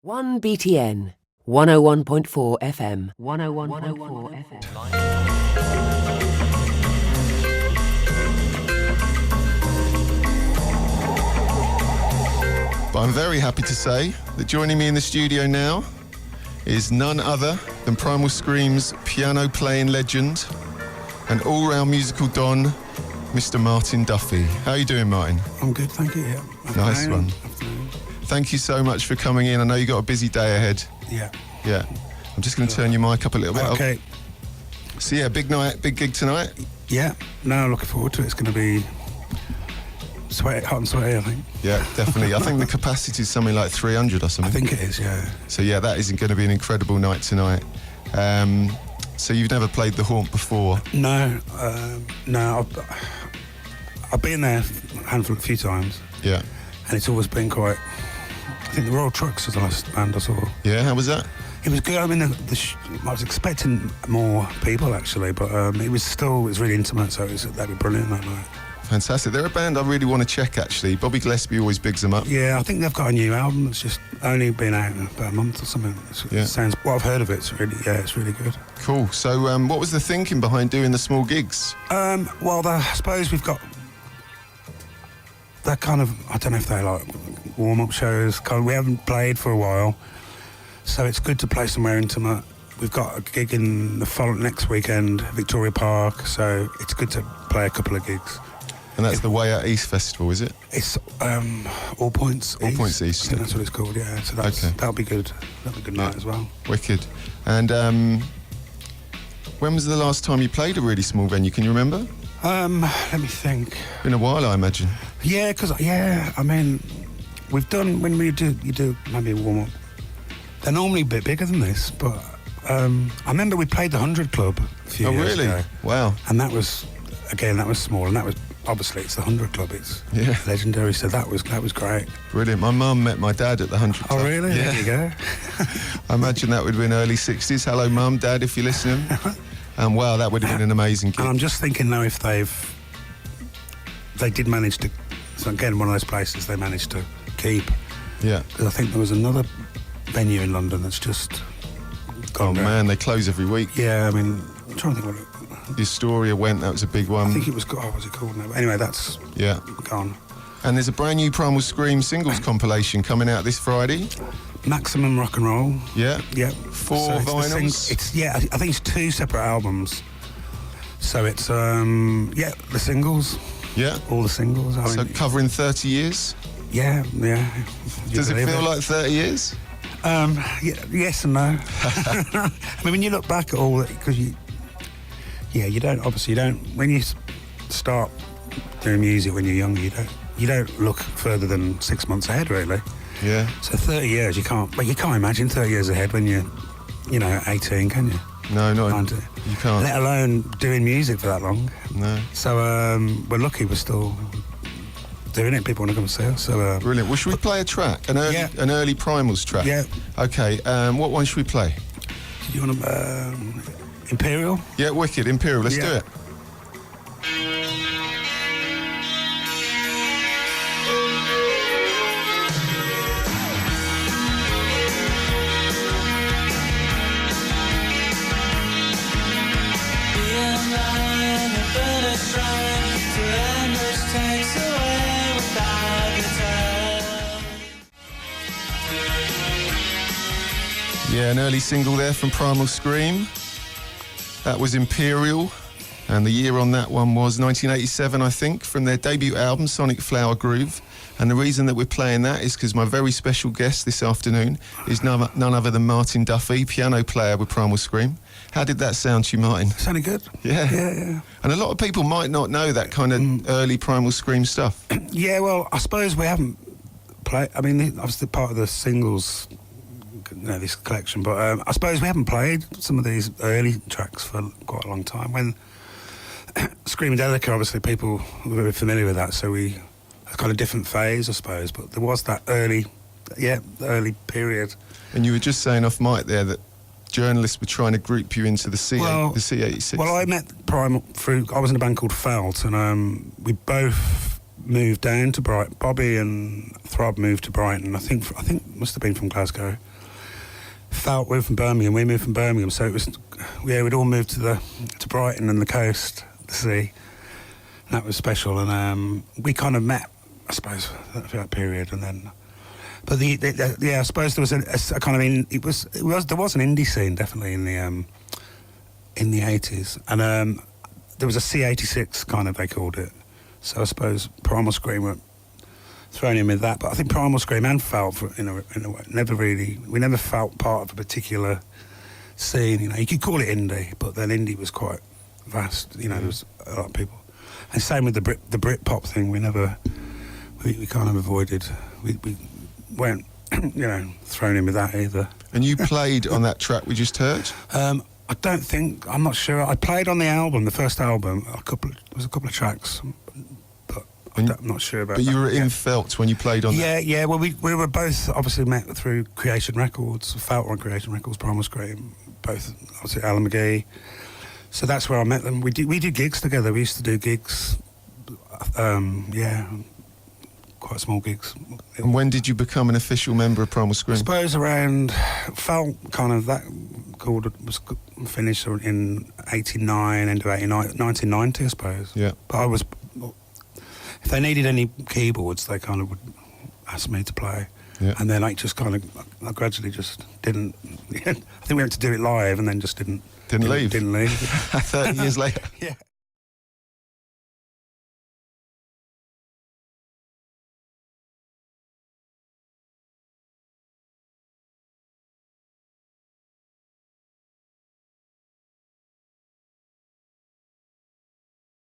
1BTN 101.4 FM 101.4 FM. But I'm very happy to say that joining me in the studio now is none other than Primal Scream's piano-playing legend and all-round musical don, Mr. Martin Duffy. How are you doing, Martin? I'm good, thank you. Yeah. Nice one. Thank you so much for coming in. I know you got a busy day ahead. Yeah. Yeah. I'm just going to turn your mic up a little bit. Okay. So yeah, big night, big gig tonight. Yeah. No, looking forward to it. It's going to be hot and sweaty, I think. Yeah, definitely. I think the capacity is something like 300 or something. I think it is, yeah. So yeah, that is going to be an incredible night tonight. So you've never played the Haunt before? No. I've been there a few times. Yeah. And it's always been quite... I think the Royal Trucks was the last band I saw. Yeah, how was that? It was good. I mean, I was expecting more people, actually, but it was really intimate, so that'd be brilliant that night. Fantastic. They're a band I really want to check, actually. Bobby Gillespie always bigs them up. Yeah, I think they've got a new album that's just only been out in about a month or something. It sounds... What I've heard of it's really good. Cool. So what was the thinking behind doing the small gigs? Well, I suppose we've got... They're kind of... I don't know if they're like warm-up shows. We haven't played for a while, so it's good to play somewhere intimate. We've got a gig in the next weekend, Victoria Park, so it's good to play a couple of gigs. And that's the Way Out East Festival, is it? It's All Points East. All Points East. I think that's what it's called, yeah. So that'll be good. That'll be a good night as well. Wicked. And when was the last time you played a really small venue? Can you remember? Let me think. Been a while, I imagine. Yeah, I mean, we've done, when you do maybe a warm-up, they're normally a bit bigger than this, but I remember we played the 100 Club a few years ago. Wow. And that was small, and that was, obviously, it's the 100 Club, it's legendary, so that was great. Brilliant. My mum met my dad at the 100 Club. Oh, really? Yeah. There you go. I imagine that would have been early 60s. Hello, Mum, Dad, if you're listening. And wow, that would have been an amazing gig. And I'm just thinking now if they did manage to, so again, one of those places they managed to keep. Yeah. Because I think there was another venue in London that's just gone down. Man, they close every week. Yeah, I mean, I'm trying to think what The Astoria went, that was a big one. I think it was, what's it called now? Anyway, that's gone. And there's a brand new Primal Scream singles compilation coming out this Friday. Maximum Rock and Roll. Yeah. Yeah. 4 vinyls. I think it's 2 separate albums. So it's the singles. Yeah. All the singles. So covering 30 years? Yeah. Does it feel like 30 years? Yes and no. I mean, when you look back at all that, because you don't, when you start doing music when you're younger, you don't look further than 6 months ahead, really. Yeah. So 30 years, you can't imagine 30 years ahead when you're, 18, can you? No, you can't. Let alone doing music for that long. No. So we're lucky we're still doing it. People want to come and see us. So, brilliant. Well, should we play a track? An early Primals track? Yeah. Okay, what one should we play? Do you want to... Imperial? Yeah, wicked. Imperial. Let's do it. Yeah, an early single there from Primal Scream. That was Imperial, and the year on that one was 1987, I think, from their debut album, Sonic Flower Groove. And the reason that we're playing that is because my very special guest this afternoon is none other than Martin Duffy, piano player with Primal Scream. How did that sound to you, Martin? Sounded good. Yeah. Yeah. And a lot of people might not know that kind of early Primal Scream stuff. Yeah, well, I suppose we haven't played... I mean, obviously part of the singles... this collection, but I suppose we haven't played some of these early tracks for quite a long time. When Screamadelica, obviously people were very familiar with that, so we kind of different phase, I suppose, but there was that early period. And you were just saying off mic there that journalists were trying to group you into the C86. Well, I met Primal through... I was in a band called Felt, and we both moved down to Brighton. Bobby and Throb moved to Brighton. I think must have been from Glasgow. Felt we were from Birmingham. We moved from Birmingham, so it was we'd all moved to Brighton and the coast, the sea. And that was special, and we kind of met, I suppose, for that period, and then. But I suppose there was a kind of there was an indie scene definitely in the 80s, and there was a C86 kind of, they called it. So I suppose Primal Scream were thrown in with that, but I think Primal Scream and Felt, in a way, we never felt part of a particular scene. You could call it indie, but then indie was quite vast. There was a lot of people, and same with the Britpop thing. We kind of avoided. We weren't thrown in with that either. And you played on that track we just heard? I'm not sure. I played on the album, the first album. There was a couple of tracks, but I'm not sure about. But that. you were in Felt when you played on. Yeah. Well, we were both obviously met through Creation Records. Felt on Creation Records, Primal Scream, both obviously Alan McGee. So that's where I met them. We did gigs together. We used to do gigs. Quite small gigs. And when did you become an official member of Primal Scream? I suppose around Felt kind of that was finished in 89, end of 89, 1990, I suppose. Yeah. But if they needed any keyboards, they kind of would ask me to play. Yeah. And then I gradually just didn't. I think we went to do it live and then just didn't leave. Didn't leave. 30 years later. Yeah.